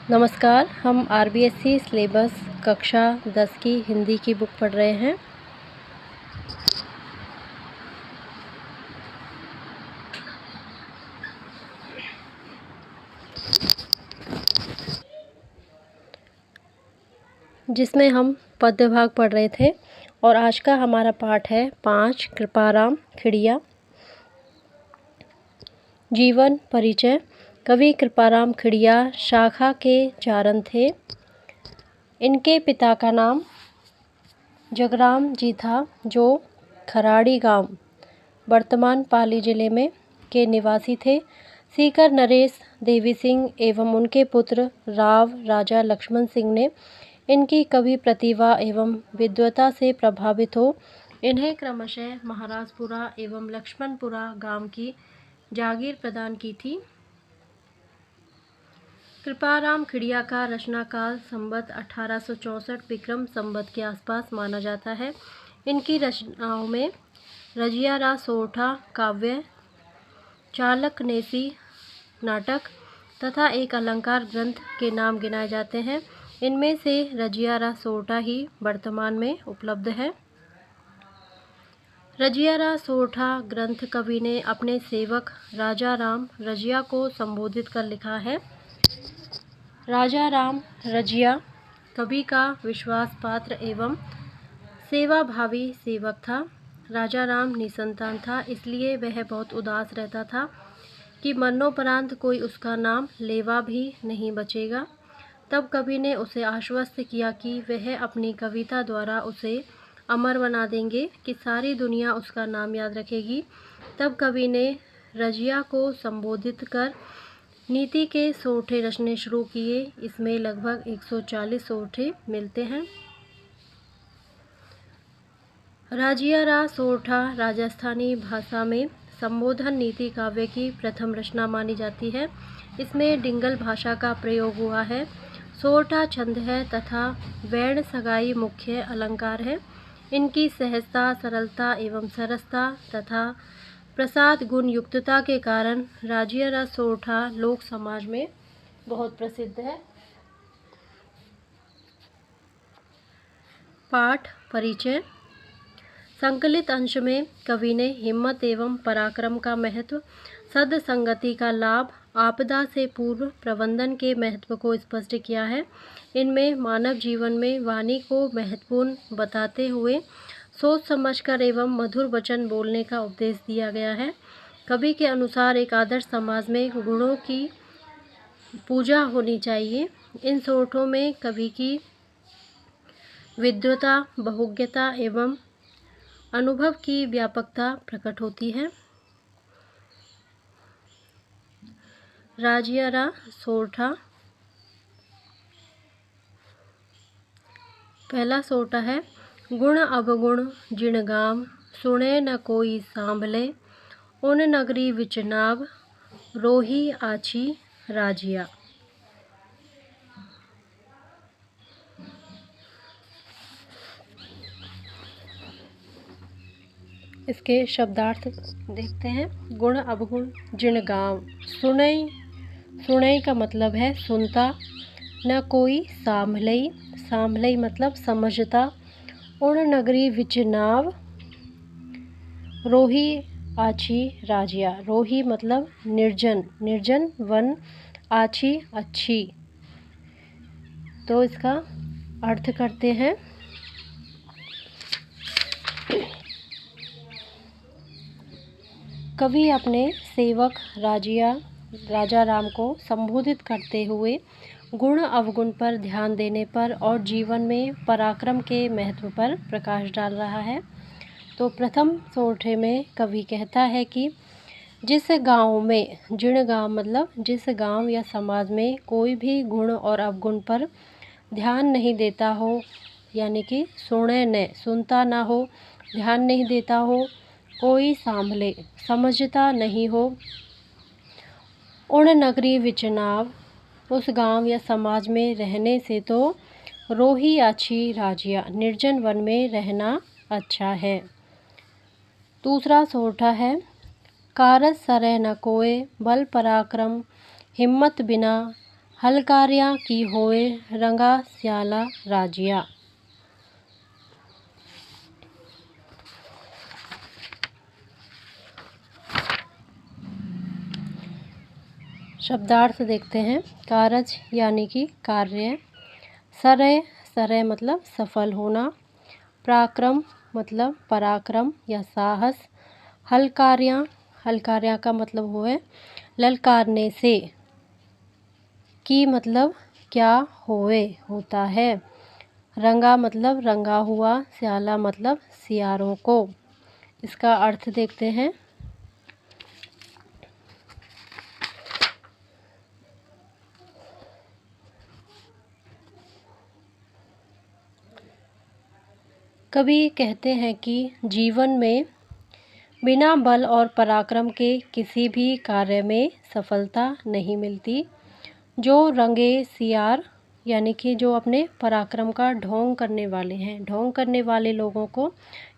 नमस्कार। हम RBSC syllabus कक्षा 10 की हिंदी की बुक पढ़ रहे हैं। जिसमें हम पद्य भाग पढ़ रहे थे और आज का हमारा पाठ है 5 कृपाराम खिड़िया। जीवन परिचय। कवि कृपाराम खिड़िया शाखा के चारण थे। इनके पिता का नाम जगराम जी था, जो खराड़ी गांव वर्तमान पाली जिले में के निवासी थे। सीकर नरेश देवी सिंह एवं उनके पुत्र राव राजा लक्ष्मण सिंह ने इनकी कवि प्रतिभा एवं विद्वता से प्रभावित हो इन्हें क्रमशः महाराजपुरा एवं लक्ष्मणपुरा गांव की जागीर प्रदान की थी। कृपाराम खिड़िया का रचनाकाल संवत 1864 विक्रम संवत के आसपास माना जाता है। इनकी रचनाओं में रजिया सोरठा काव्य, चालकनेसी नाटक तथा एक अलंकार ग्रंथ के नाम गिनाए जाते हैं। इनमें से रजिया सोरठा ही वर्तमान में उपलब्ध है। रजिया सोरठा ग्रंथ कवि ने अपने सेवक राजा राम रजिया को संबोधित कर लिखा है। राजा राम रजिया कवि का विश्वास पात्र एवं सेवाभावी सेवक था। राजा राम निसंतान था, इसलिए वह बहुत उदास रहता था कि मरणोपरांत कोई उसका नाम लेवा भी नहीं बचेगा। तब कवि ने उसे आश्वस्त किया कि वह अपनी कविता द्वारा उसे अमर बना देंगे, कि सारी दुनिया उसका नाम याद रखेगी। तब कवि ने रजिया को संबोधित कर नीति के सोरठे रचने शुरू किए। इसमें लगभग 140 सोरठे मिलते हैं। रजिया सोरठा राजस्थानी भाषा में संबोधन नीति काव्य की प्रथम रचना मानी जाती है। इसमें डिंगल भाषा का प्रयोग हुआ है। सोरठा छंद है तथा वर्ण सगाई मुख्य अलंकार है। इनकी सहजता, सरलता एवं सरसता तथा प्रसाद गुण युक्तता के कारण रजिया सोरठा लोक समाज में बहुत प्रसिद्ध है। पाठ परिचय। संकलित अंश में कवि ने हिम्मत एवं पराक्रम का महत्व, सद्संगति का लाभ, आपदा से पूर्व प्रबंधन के महत्व को स्पष्ट किया है। इनमें मानव जीवन में वाणी को महत्वपूर्ण बताते हुए सोच समझकर एवं मधुर वचन बोलने का उपदेश दिया गया है। कवि के अनुसार एक आदर्श समाज में गुणों की पूजा होनी चाहिए। इन सोरठों में कवि की विद्वता, बहुज्ञता एवं अनुभव की व्यापकता प्रकट होती है। रजिया सोरठा। पहला सोरठा है। गुण अवगुण जिण गाम, सुने न कोई सांभले, उन नगरी विच नाव, रोही आछी रजिया। इसके शब्दार्थ देखते हैं। गुण अवगुण जिण गाँव। सुनई का मतलब है सुनता। न कोई सांभलई, सांभलई मतलब समझता। उन नगरी विच नाव, रोही आछी रजिया। रोही मतलब निर्जन, निर्जन वन, आछी अच्छी। तो इसका अर्थ करते हैं। कवि अपने सेवक राजा राम को संबोधित करते हुए गुण अवगुण पर ध्यान देने पर और जीवन में पराक्रम के महत्व पर प्रकाश डाल रहा है। तो प्रथम सोरठे में कवि कहता है कि जिस गांव में, जिण गांव मतलब जिस गांव या समाज में कोई भी गुण और अवगुण पर ध्यान नहीं देता हो, यानी कि सुनता ना हो, ध्यान नहीं देता हो, कोई सांभले समझता नहीं हो, उन नगरी विच नाव उस गांव या समाज में रहने से तो रोही आछी रजिया निर्जन वन में रहना अच्छा है। दूसरा सोरठा है। कारज सरह न कोय, बल पराक्रम हिम्मत बिना हलकारियाँ की होए रंगा स्याला राजिया। शब्दार्थ देखते हैं। कारज यानी कि कार्य, सरय सरय मतलब सफल होना, पराक्रम मतलब पराक्रम या साहस, हलकार्याँ हलकार्याँ का मतलब वो है ललकारने से, की मतलब क्या होए होता है, रंगा मतलब रंगा हुआ, स्याला मतलब सियारों को। इसका अर्थ देखते हैं। कवि कहते हैं कि जीवन में बिना बल और पराक्रम के किसी भी कार्य में सफलता नहीं मिलती। जो रंगे सियार यानी कि जो अपने पराक्रम का ढोंग करने वाले हैं, ढोंग करने वाले लोगों को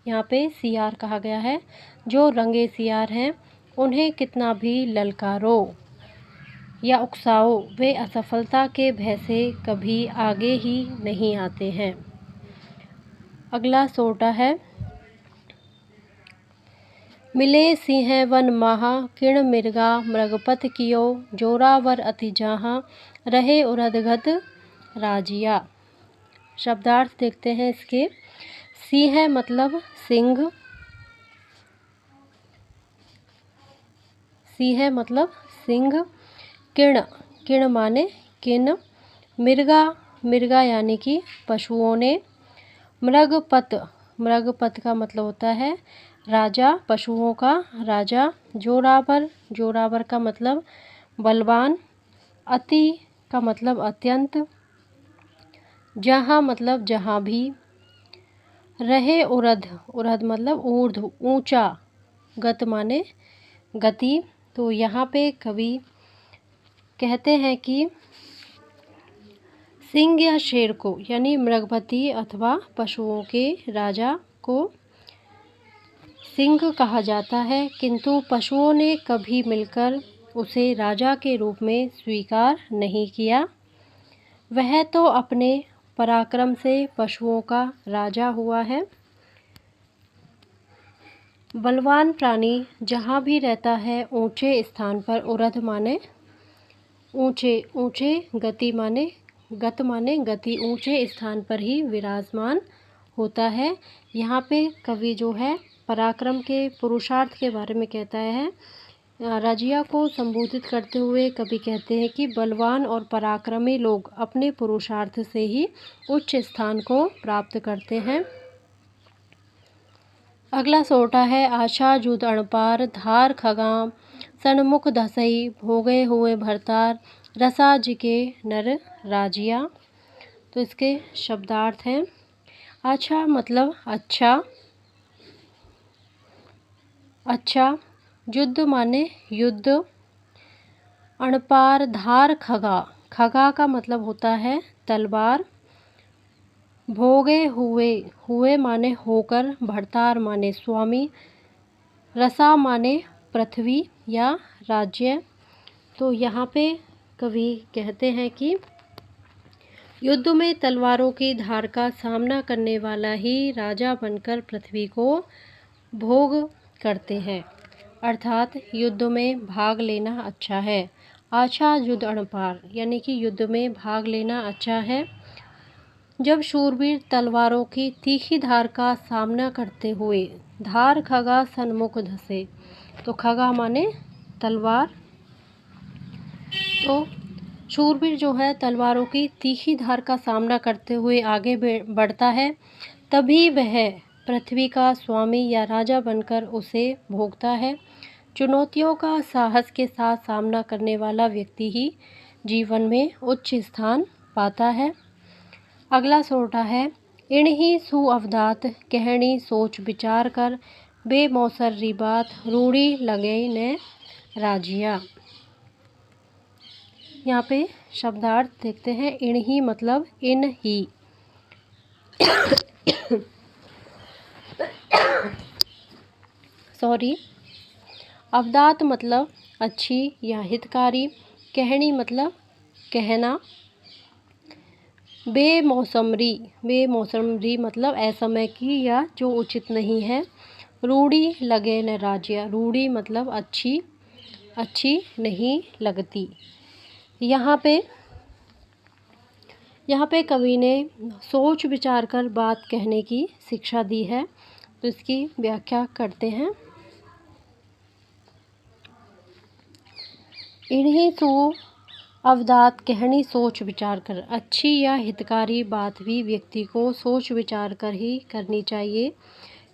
यहाँ पे सियार कहा गया है। जो रंगे सियार हैं उन्हें कितना भी ललकारो या उकसाओ, वे असफलता के भय से कभी आगे ही नहीं आते हैं। अगला सोटा है। मिले सिंह वन माहा, किण मिर्गा मृगपत कियो, जोरावर अति जहाँ, रहे उरदगत राजिया। शब्दार्थ देखते हैं इसके। सिंह मतलब सिंह, सिंह मतलब सिंह, किण किण माने किन, मिर्गा मिर्गा यानी कि पशुओं ने, मृगपत मृगपत का मतलब होता है राजा, पशुओं का राजा, जोरावर जोरावर का मतलब बलवान, अति का मतलब अत्यंत, जहाँ मतलब जहाँ भी, रहे उरध उरध मतलब ऊर्ध्व ऊंचा, गत माने गति। तो यहाँ पे कवि कहते हैं कि सिंह या शेर को यानी मृगपति अथवा पशुओं के राजा को सिंह कहा जाता है, किंतु पशुओं ने कभी मिलकर उसे राजा के रूप में स्वीकार नहीं किया। वह तो अपने पराक्रम से पशुओं का राजा हुआ है। बलवान प्राणी जहाँ भी रहता है ऊंचे स्थान पर, उरध माने ऊंचे, ऊंचे गति माने गत माने गति, ऊंचे स्थान पर ही विराजमान होता है। यहाँ पे कवि जो है पराक्रम के पुरुषार्थ के बारे में कहता है। राजिया को संबोधित करते हुए कवि कहते हैं कि बलवान और पराक्रमी लोग अपने पुरुषार्थ से ही उच्च स्थान को प्राप्त करते हैं। अगला सोटा है। आशा जुद अणपार, धार खगाम सन्मुख धसई, भोगे हुए भरतार, रसा जिके नर राजिया। तो इसके शब्दार्थ हैं। आशा मतलब अच्छा, अच्छा, युद्ध माने युद्ध, अणपार धार खगा, खगा का मतलब होता है तलवार, भोगे हुए हुए माने होकर, भरतार माने स्वामी, रसा माने पृथ्वी या राज्य। तो यहाँ पे कवि कहते हैं कि युद्ध में तलवारों की धार का सामना करने वाला ही राजा बनकर पृथ्वी को भोग करते हैं, अर्थात युद्ध में भाग लेना अच्छा है। आशा युद्ध अणपार यानी कि युद्ध में भाग लेना अच्छा है। जब शूरवीर तलवारों की तीखी धार का सामना करते हुए, धार खगा सन्मुख धसे, तो खगा माने तलवार, तो शूरवीर जो है तलवारों की तीखी धार का सामना करते हुए आगे बढ़ता है, तभी वह पृथ्वी का स्वामी या राजा बनकर उसे भोगता है। चुनौतियों का साहस के साथ सामना करने वाला व्यक्ति ही जीवन में उच्च स्थान पाता है। अगला सोटा है। इन्हीं सुअवदात कहनी सोच विचार कर, बेमौसर बात रूढ़ी लगे ने राजिया। यहाँ पे शब्दार्थ देखते हैं। इन्हीं मतलब इन ही, सॉरी, अवदात मतलब अच्छी या हितकारी, कहनी मतलब कहना। बेमौसमरी मतलब असमय की या जो उचित नहीं है। रूढ़ी लगे न राज्य, रूढ़ी मतलब अच्छी नहीं लगती। यहाँ पे कवि ने सोच विचार कर बात कहने की शिक्षा दी है, तो इसकी व्याख्या करते हैं। इन्हीं सो अवदात कहनी सोच विचार कर, अच्छी या हितकारी बात भी व्यक्ति को सोच विचार कर ही करनी चाहिए,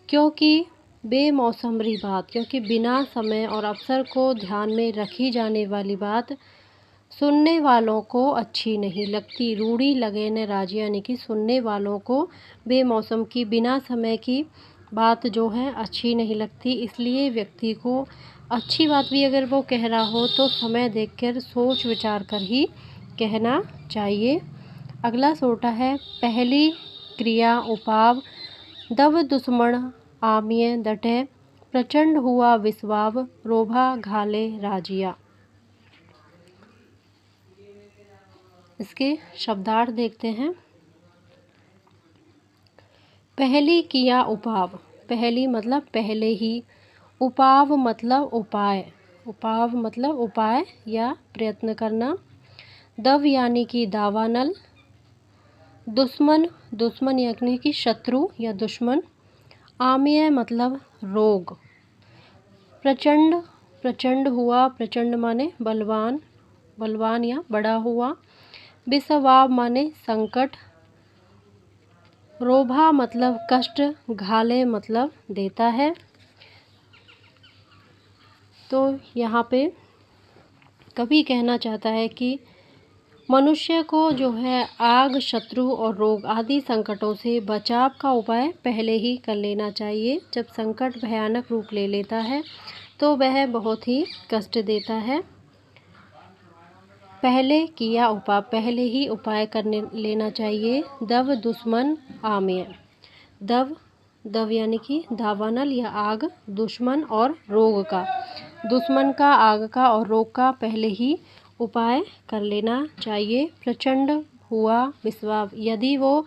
क्योंकि बिना समय और अवसर को ध्यान में रखी जाने वाली बात सुनने वालों को अच्छी नहीं लगती। रूढ़ी लगे न राज्य यानी कि सुनने वालों को बेमौसम की, बिना समय की बात जो है अच्छी नहीं लगती। इसलिए व्यक्ति को अच्छी बात भी अगर वो कह रहा हो तो समय देखकर सोच विचार कर ही कहना चाहिए। अगला सोटा है पहली क्रिया उपाव, दव दुश्मन आमिय डटे, प्रचंड हुआ विस्वाव, रोभा घाले राजिया। इसके शब्दार्थ देखते हैं। पहली किया उपाव, पहली मतलब पहले ही, उपाव मतलब उपाय या प्रयत्न करना। दव यानी कि दावानल, दुश्मन यानी कि शत्रु या दुश्मन। आमेय मतलब रोग। प्रचंड हुआ, प्रचंड माने बलवान या बड़ा हुआ। विस्वाव माने संकट। रोभा मतलब कष्ट, घाले मतलब देता है। तो यहाँ पे कवि कहना चाहता है कि मनुष्य को जो है आग, शत्रु और रोग आदि संकटों से बचाव का उपाय पहले ही कर लेना चाहिए। जब संकट भयानक रूप ले लेता है तो वह बहुत ही कष्ट देता है। पहले किया उपाय, पहले ही उपाय करने लेना चाहिए। दव दुश्मन आमेय, दव यानी कि दावानल या आग, दुश्मन और रोग का, दुश्मन का, आग का और रोग का पहले ही उपाय कर लेना चाहिए। प्रचंड हुआ विस्वाव, यदि वो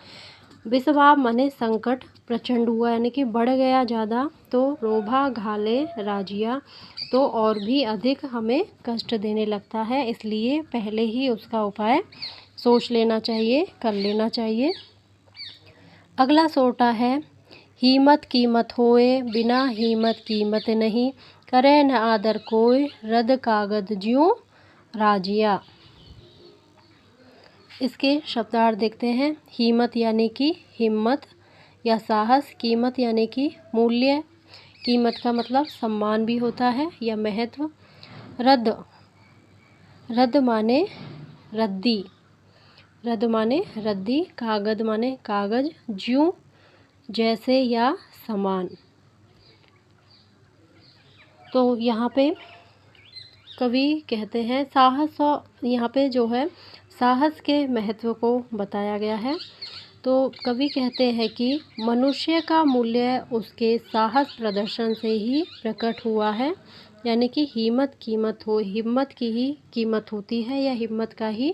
विस्वाव माने संकट प्रचंड हुआ यानी कि बढ़ गया ज़्यादा, तो रोभा घाले राजिया, तो और भी अधिक हमें कष्ट देने लगता है। इसलिए पहले ही उसका उपाय सोच लेना चाहिए, कर लेना चाहिए। अगला सोटा है हिम्मत कीमत होए, बिना हिम्मत कीमत नहीं, करे न आदर कोई, रद कागज ज्यों राजिया। इसके शब्दार्थ देखते हैं। हिम्मत यानी कि हिम्मत या साहस, कीमत यानी कि मूल्य, कीमत का मतलब सम्मान भी होता है या महत्व। रद माने रद्दी, कागज माने कागज, ज्यों जैसे या समान। तो यहाँ पे कवि कहते हैं साहस, और यहाँ पे जो है साहस के महत्व को बताया गया है। तो कवि कहते हैं कि मनुष्य का मूल्य उसके साहस प्रदर्शन से ही प्रकट हुआ है, यानी कि हिम्मत की ही कीमत होती है या हिम्मत का ही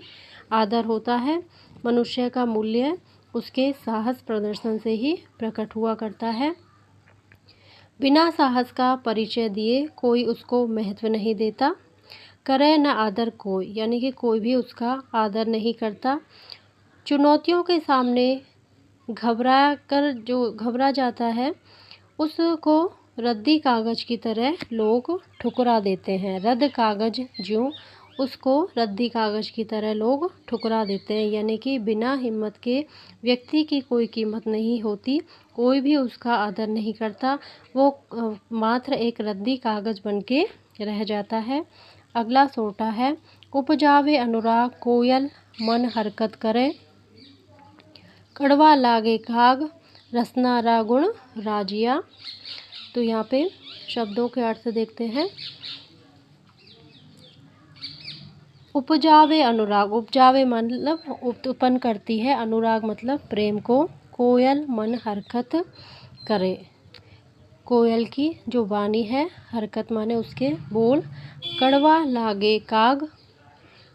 आदर होता है। मनुष्य का मूल्य उसके साहस प्रदर्शन से ही प्रकट हुआ करता है। बिना साहस का परिचय दिए कोई उसको महत्व नहीं देता। करे न आदर कोई, यानी कि कोई भी उसका आदर नहीं करता। चुनौतियों के सामने घबरा जाता है, उसको रद्दी कागज की तरह लोग ठुकरा देते हैं। रद्द कागज ज्यों, उसको रद्दी कागज की तरह लोग ठुकरा देते हैं, यानी कि बिना हिम्मत के व्यक्ति की कोई कीमत नहीं होती, कोई भी उसका आदर नहीं करता, वो मात्र एक रद्दी कागज बन के रह जाता है। अगला सोटा है उपजावे अनुराग, कोयल मन हरकत करे, कड़वा लागे काग, रसना रा गुण राजिया। तो यहाँ पे शब्दों के अर्थ देखते हैं। उपजावे अनुराग, उपजावे मतलब उत्पन्न करती है, अनुराग मतलब प्रेम को। कोयल मन हरकत करे, कोयल की जो वाणी है, हरकत माने उसके बोल। कड़वा लागे काग,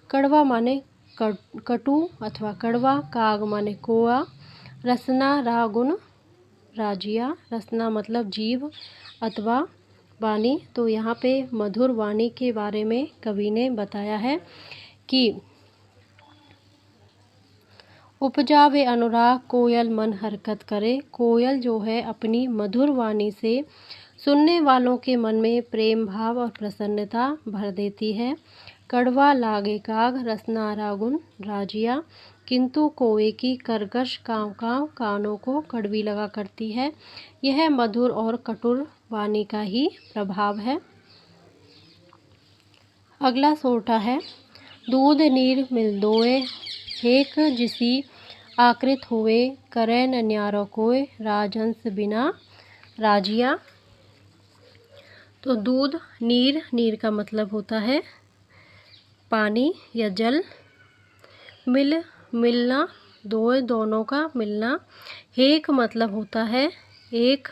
कड़वा माने कटु अथवा कड़वा, काग माने कोआ, रसना रागुण राजिया, रसना मतलब जीभ अथवा वाणी। तो यहाँ पे मधुर वाणी के बारे में कवि ने बताया है कि उपजावे अनुराग कोयल मन हरकत करे। कोयल जो है अपनी मधुर वाणी से सुनने वालों के मन में प्रेम भाव और प्रसन्नता भर देती है। कड़वा लागे काग, रसना रागुन राजिया, किंतु कोए की कर्कश काँव काँव कानों को कड़वी लगा करती है। यह मधुर और कटुर वाणी का ही प्रभाव है। अगला सोरठा है, दूध नीर मिल दोए, हेक जिसी आकृत हुए, करे न न्यारो कोय, राजहंस बिना राजिया। तो दूध, नीर, नीर का मतलब होता है पानी या जल, मिल मिलना, दोए दोनों का मिलना, हेक मतलब होता है एक,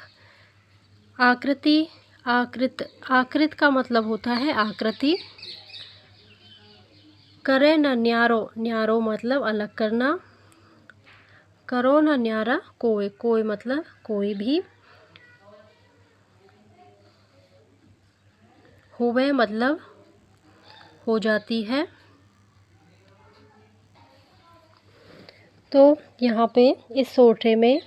आकृति आकृत का मतलब होता है आकृति, करे न न्यारो, न्यारो मतलब अलग करना, करो न न्यारा कोई, कोई मतलब कोई भी, हुए मतलब हो जाती है। तो यहाँ पे इस सोरठे में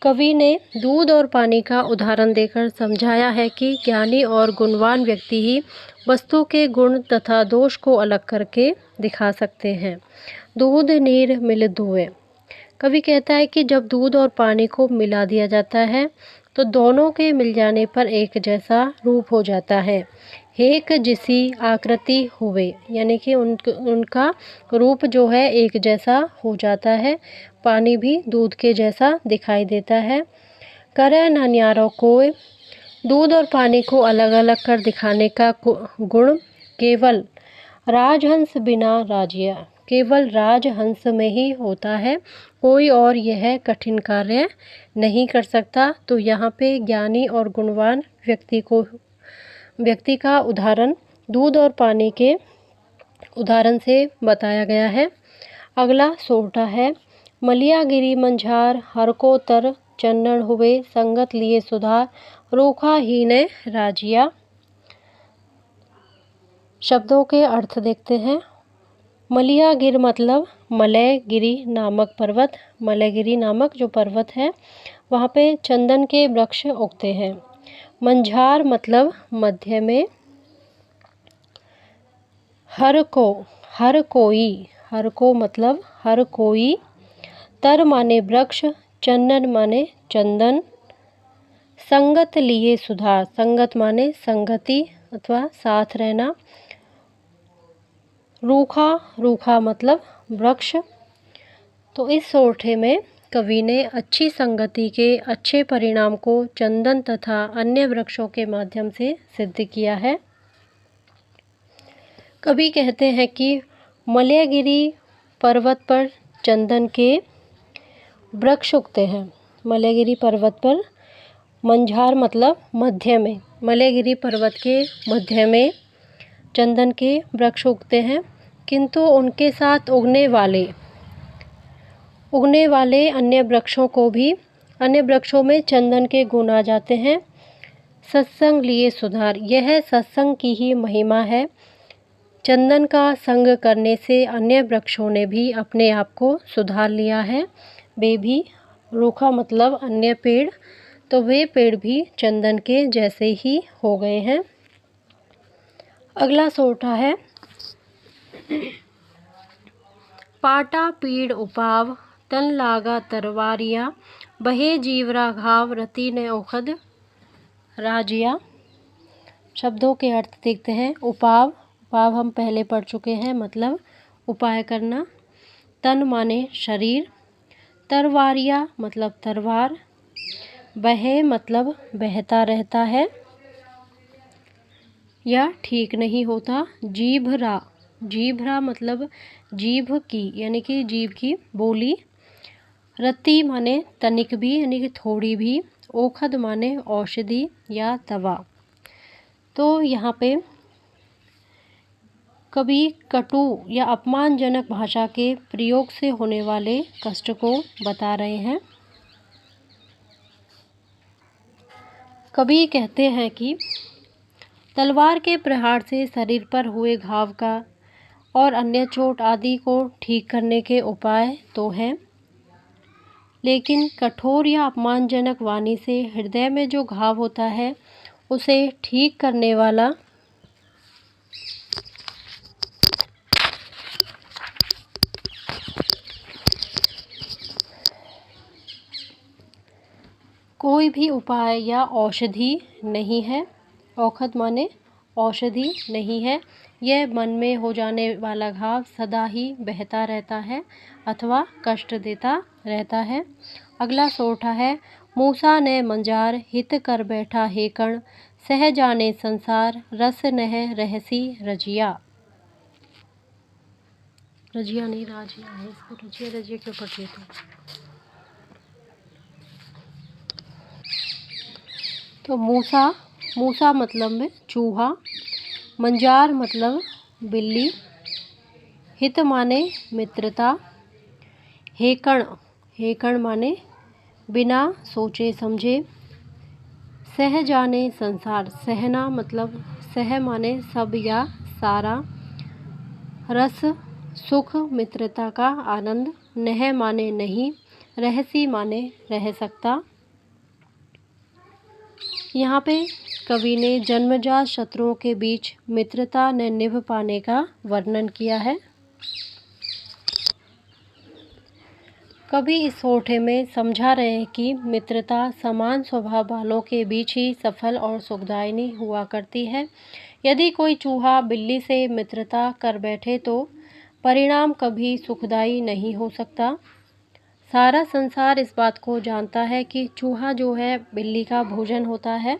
कवि ने दूध और पानी का उदाहरण देकर समझाया है कि ज्ञानी और गुणवान व्यक्ति ही वस्तु के गुण तथा दोष को अलग करके दिखा सकते हैं। दूध नीर मिल दोए, कवि कहता है कि जब दूध और पानी को मिला दिया जाता है तो दोनों के मिल जाने पर एक जैसा रूप हो जाता है। हेक जिसी आकृति हुए, यानी कि उनका रूप जो है एक जैसा हो जाता है, पानी भी दूध के जैसा दिखाई देता है। करे न न्यारो कोय, दूध और पानी को अलग अलग कर दिखाने का गुण केवल राजहंस बिना राजिया, केवल राजहंस में ही होता है, कोई और यह कठिन कार्य नहीं कर सकता। तो यहाँ पे ज्ञानी और गुणवान व्यक्ति का उदाहरण दूध और पानी के उदाहरण से बताया गया है। अगला सोरठा है, मलिया गिरी मंझार, हर को तर चन्नन हुए, संगत लिए सुधार, रूखा ही ने राजिया। शब्दों के अर्थ देखते हैं। मलियागिर मतलब मलयगिरी नामक पर्वत, मलयगिरी नामक जो पर्वत है वहाँ पे चंदन के वृक्ष उगते हैं। मंझार मतलब मध्य में, हर को मतलब हर कोई, तर माने वृक्ष, चंदन माने चंदन, संगत लिए सुधार, संगत माने संगति अथवा साथ रहना, रूखा मतलब वृक्ष। तो इस सोरठे में कवि ने अच्छी संगति के अच्छे परिणाम को चंदन तथा अन्य वृक्षों के माध्यम से सिद्ध किया है। कवि कहते हैं कि मलयगिरी पर्वत पर चंदन के वृक्ष उगते हैं। मलयगिरी पर्वत पर, मंझार मतलब मध्य में, मलयगिरी पर्वत के मध्य में चंदन के वृक्ष उगते हैं, किंतु उनके साथ उगने वाले अन्य वृक्षों में चंदन के गुण आ जाते हैं। सत्संग लिए सुधार, यह सत्संग की ही महिमा है। चंदन का संग करने से अन्य वृक्षों ने भी अपने आप को सुधार लिया है, वे भी, रूखा मतलब अन्य पेड़, तो वे पेड़ भी चंदन के जैसे ही हो गए हैं। अगला सोरठा है, पाटा पीड़ उपाव, तन लागा तरवारिया, बहे जीवरा घाव, रति ने औखद राजिया। शब्दों के अर्थ देखते हैं। उपाव हम पहले पढ़ चुके हैं, मतलब उपाय करना। तन माने शरीर, तरवारिया मतलब तलवार, बहे मतलब बहता रहता है या ठीक नहीं होता, जीभरा मतलब जीभ की, यानी कि जीभ की बोली, रति माने तनिक भी यानी कि थोड़ी भी, औखद माने औषधि या दवा। तो यहाँ पे कवि कटु या अपमानजनक भाषा के प्रयोग से होने वाले कष्ट को बता रहे हैं। कवि कहते हैं कि तलवार के प्रहार से शरीर पर हुए घाव का और अन्य चोट आदि को ठीक करने के उपाय तो हैं, लेकिन कठोर या अपमानजनक वाणी से हृदय में जो घाव होता है उसे ठीक करने वाला कोई भी उपाय या औषधि नहीं है। औखद माने औषधि नहीं है। यह मन में हो जाने वाला घाव सदा ही बहता रहता है अथवा कष्ट देता रहता है। अगला सोठा है, मूसा ने मंजार हित कर बैठा हे कण, सह जाने संसार रस नह रहसी रजिया। रजिया नहीं राजिया है, इसको रजिया रजिया क्यों पढ़ रही तो मूसा मतलब में चूहा, मंजार मतलब बिल्ली, हित माने मित्रता, हेकण माने बिना सोचे समझे, सह जाने संसार, सहना मतलब सह माने सब या सारा, रस सुख मित्रता का आनंद, नह माने नहीं, रहसी माने रह सकता। यहाँ पे कवि ने जन्मजात शत्रुओं के बीच मित्रता न निभ पाने का वर्णन किया है। कवि इस सोठे में समझा रहे हैं कि मित्रता समान स्वभाव वालों के बीच ही सफल और सुखदायिनी हुआ करती है। यदि कोई चूहा बिल्ली से मित्रता कर बैठे तो परिणाम कभी सुखदायी नहीं हो सकता। सारा संसार इस बात को जानता है कि चूहा जो है बिल्ली का भोजन होता है,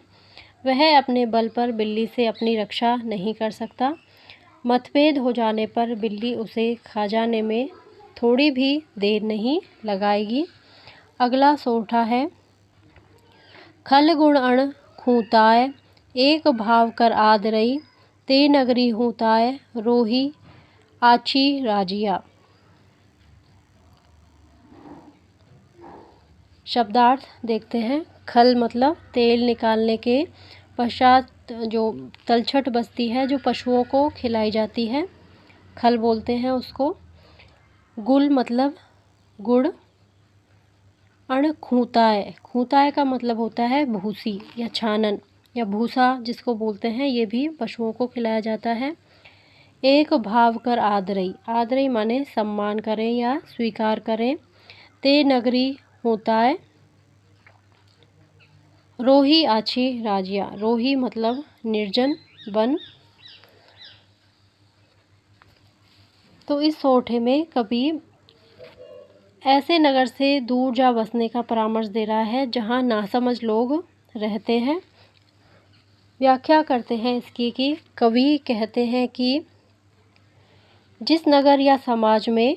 वह अपने बल पर बिल्ली से अपनी रक्षा नहीं कर सकता। मतभेद हो जाने पर बिल्ली उसे खा जाने में थोड़ी भी देर नहीं लगाएगी। अगला सोठा है, खल गुण अण खूंताय, एक भाव कर आदरई, ते नगरी हूताय, रोही आची राजिया। शब्दार्थ देखते हैं। खल मतलब तेल निकालने के पश्चात जो तलछट बचती है जो पशुओं को खिलाई जाती है, खल बोलते हैं उसको। गुल मतलब गुड़। अण खूंताय का मतलब होता है भूसी या छानन या भूसा जिसको बोलते हैं, ये भी पशुओं को खिलाया जाता है। एक भाव कर आदरई माने सम्मान करें या स्वीकार करें। ते नगरी होता है। रोही आछी राजिया, रोही मतलब निर्जन वन। तो इस सोठे में कवि ऐसे नगर से दूर जा बसने का परामर्श दे रहा है जहाँ नासमझ लोग रहते हैं। व्याख्या करते हैं इसकी कि कवि कहते हैं कि जिस नगर या समाज में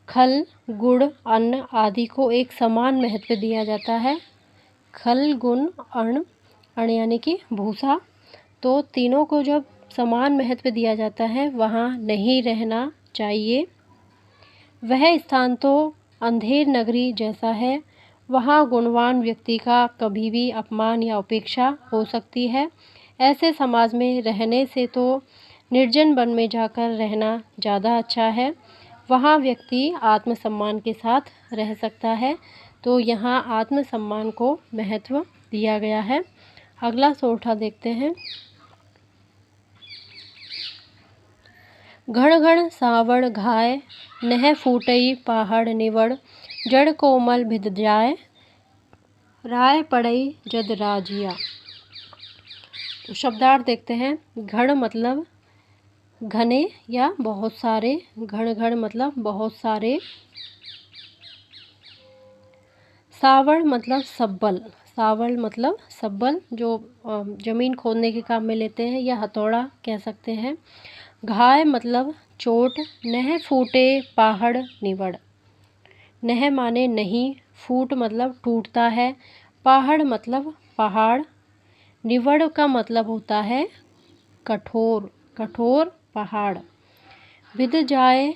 खल गुड़ अन्न आदि को एक समान महत्व दिया जाता है, खल गुण अन्न यानी कि भूसा, तो तीनों को जब समान महत्व दिया जाता है वहाँ नहीं रहना चाहिए। वह स्थान तो अंधेर नगरी जैसा है, वहाँ गुणवान व्यक्ति का कभी भी अपमान या उपेक्षा हो सकती है। ऐसे समाज में रहने से तो निर्जन वन में जाकर रहना ज़्यादा अच्छा है, वहाँ व्यक्ति आत्मसम्मान के साथ रह सकता है। तो यहाँ आत्मसम्मान को महत्व दिया गया है। अगला सोठा देखते हैं। घण घण सावड़ घाय, नह फूटई पहाड़ निवड़, जड़ कोमल भिद जाए, राय पड़ई जद राजिया। तो शब्दार्थ देखते हैं। घण मतलब घने या बहुत सारे, घण मतलब बहुत सारे। सावड़ मतलब सब्बल जो ज़मीन खोदने के काम में लेते हैं या हथौड़ा कह सकते हैं। घाय मतलब चोट। नह फूटे पहाड़ निवड़, नह माने नहीं, फूट मतलब टूटता है, पहाड़ मतलब पहाड़, निवड़ का मतलब होता है कठोर पहाड़। विद जाए,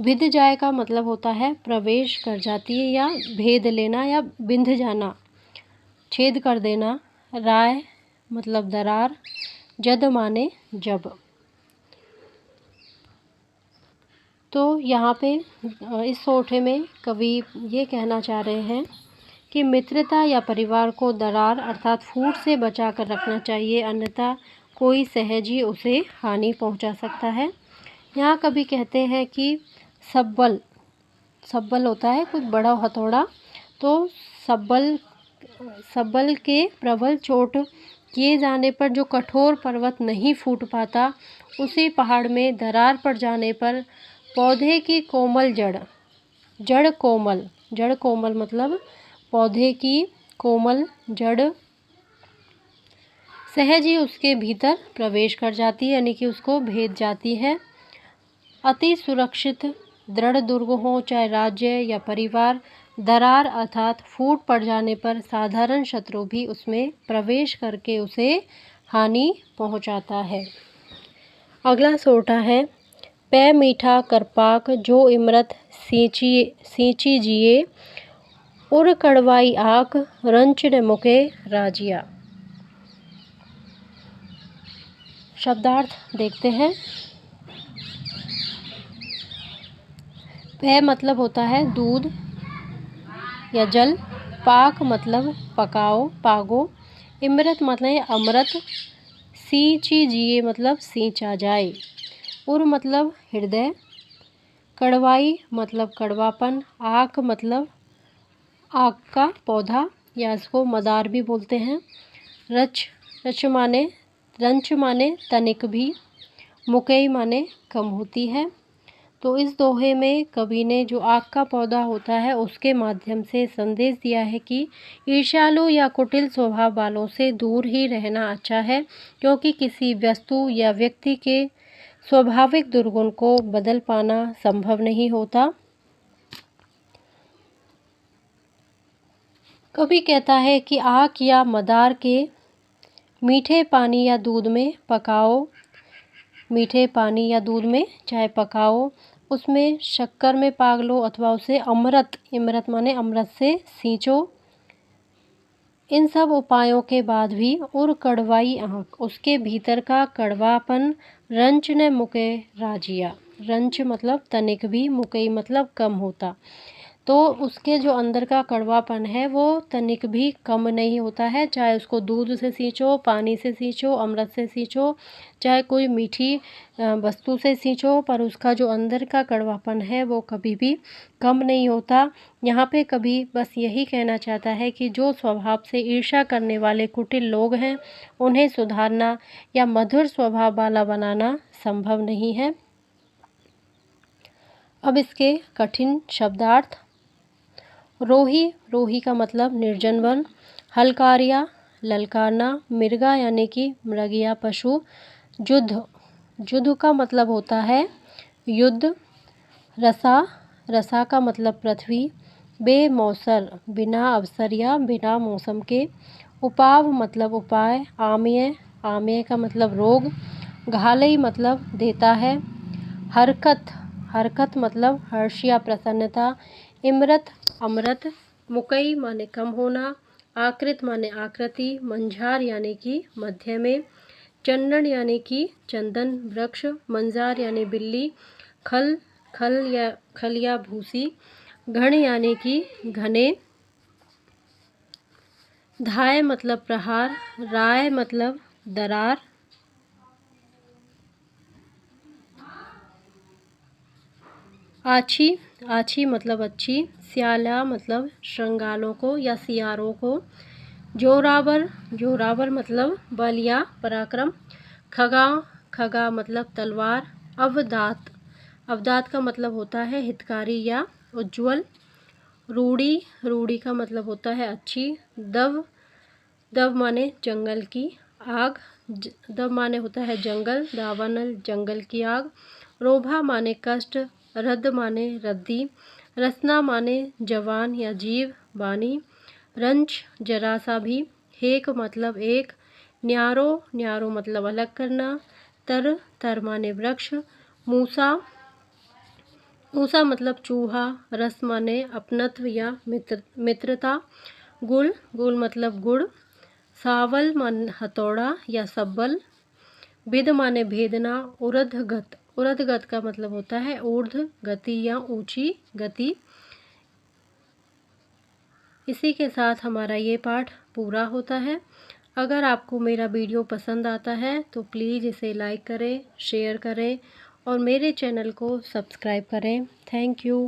विद जाए का मतलब होता है प्रवेश कर जाती है या भेद लेना या बिंध जाना, छेद कर देना। राय मतलब दरार, जद माने जब। तो यहाँ पे इस सोठे में कवि ये कहना चाह रहे हैं कि मित्रता या परिवार को दरार अर्थात फूट से बचा कर रखना चाहिए, अन्यथा कोई सहज ही उसे हानि पहुंचा सकता है। यहाँ कवि कहते हैं कि सब्बल, सब्बल होता है कुछ बड़ा हथौड़ा, तो सब्बल के प्रबल चोट किए जाने पर जो कठोर पर्वत नहीं फूट पाता, उसी पहाड़ में दरार पड़ जाने पर पौधे की कोमल जड़ कोमल मतलब पौधे की कोमल जड़ सहज ही उसके भीतर प्रवेश कर जाती है, यानी कि उसको भेद जाती है। अति सुरक्षित दृढ़ दुर्ग हो चाहे राज्य या परिवार, दरार अर्थात फूट पड़ जाने पर साधारण शत्रु भी उसमें प्रवेश करके उसे हानि पहुंचाता है। अगला सोटा है पै मीठा करपाक जो इमरत सींची जिए, उर कड़वाई आक रंच ने मुके राजिया। शब्दार्थ देखते हैं। पै मतलब होता है दूध या जल, पाक मतलब पकाओ पागो, इमरत मतलब अमृत, सींची जिए मतलब सींचा जाए, उर मतलब हृदय, कड़वाई मतलब कड़वापन, आक मतलब आग का पौधा या इसको मदार भी बोलते हैं, रंच माने तनिक भी, मुकई माने कम होती है। तो इस दोहे में कवि ने जो आग का पौधा होता है उसके माध्यम से संदेश दिया है कि ईर्ष्यालु या कुटिल स्वभाव वालों से दूर ही रहना अच्छा है, क्योंकि किसी वस्तु या व्यक्ति के स्वाभाविक दुर्गुण को बदल पाना संभव नहीं होता। कवि कहता है कि आक या मदार के मीठे पानी या दूध में पकाओ, मीठे पानी या दूध में चाहे पकाओ, उसमें शक्कर में पाग लो अथवा उसे इमरत माने अमृत से सींचो। इन सब उपायों के बाद भी उर कड़वाई आँख, उसके भीतर का कड़वापन, रंच ने मुके राजिया, रंच मतलब तनिक भी, मुकई मतलब कम होता, तो उसके जो अंदर का कड़वापन है वो तनिक भी कम नहीं होता है, चाहे उसको दूध से सींचो, पानी से सींचो, अमृत से सींचो, चाहे कोई मीठी वस्तु से सींचो, पर उसका जो अंदर का कड़वापन है वो कभी भी कम नहीं होता। यहाँ पे कभी बस यही कहना चाहता है कि जो स्वभाव से ईर्ष्या करने वाले कुटिल लोग हैं उन्हें सुधारना या मधुर स्वभाव वाला बनाना संभव नहीं है। अब इसके कठिन शब्दार्थ। रोही का मतलब निर्जन वन, हलकारिया ललकारना, मृगा यानी कि मृगिया पशु, जुद्ध का मतलब होता है युद्ध, रसा का मतलब पृथ्वी, बेमौसर बिना अवसर या बिना मौसम के, उपाव मतलब उपाय, आमेय का मतलब रोग, घालई मतलब देता है, हरकत मतलब हर्ष या प्रसन्नता, इमरत अमृत, मुकई माने कम होना, आकृत माने आकृति, मंझार यानी कि मध्य में, चंदन यानी कि चंदन वृक्ष, मंजार यानी बिल्ली, खल या भूसी, घन यानी कि घने, धाय मतलब प्रहार, राय मतलब दरार, आछी मतलब अच्छी, स्याला मतलब श्रृंगारों को या सियारों को, जोरावर मतलब बल या पराक्रम, खगा मतलब तलवार, अवदात का मतलब होता है हितकारी या उज्जवल, रूढ़ी का मतलब होता है अच्छी, दव माने जंगल की आग, दव माने होता है जंगल, दावानल जंगल की आग, रोभा माने कष्ट, रद्द माने रद्दी, रसना माने जवान या जीव बानी, रंच जरा सा भी, हेक मतलब एक, न्यारो मतलब अलग करना, तर माने वृक्ष, मूसा मूसा मतलब चूहा, रस माने अपनत्व या मित्रता, गुल गुल मतलब गुड़, सावल मन हथौड़ा या सब्बल, विद माने भेदना, ऊर्ध्वगत ऊर्ध्वगत का मतलब होता है ऊर्ध्व गति या ऊंची गति। इसी के साथ हमारा ये पाठ पूरा होता है। अगर आपको मेरा वीडियो पसंद आता है तो प्लीज़ इसे लाइक करें, शेयर करें और मेरे चैनल को सब्सक्राइब करें। Thank you.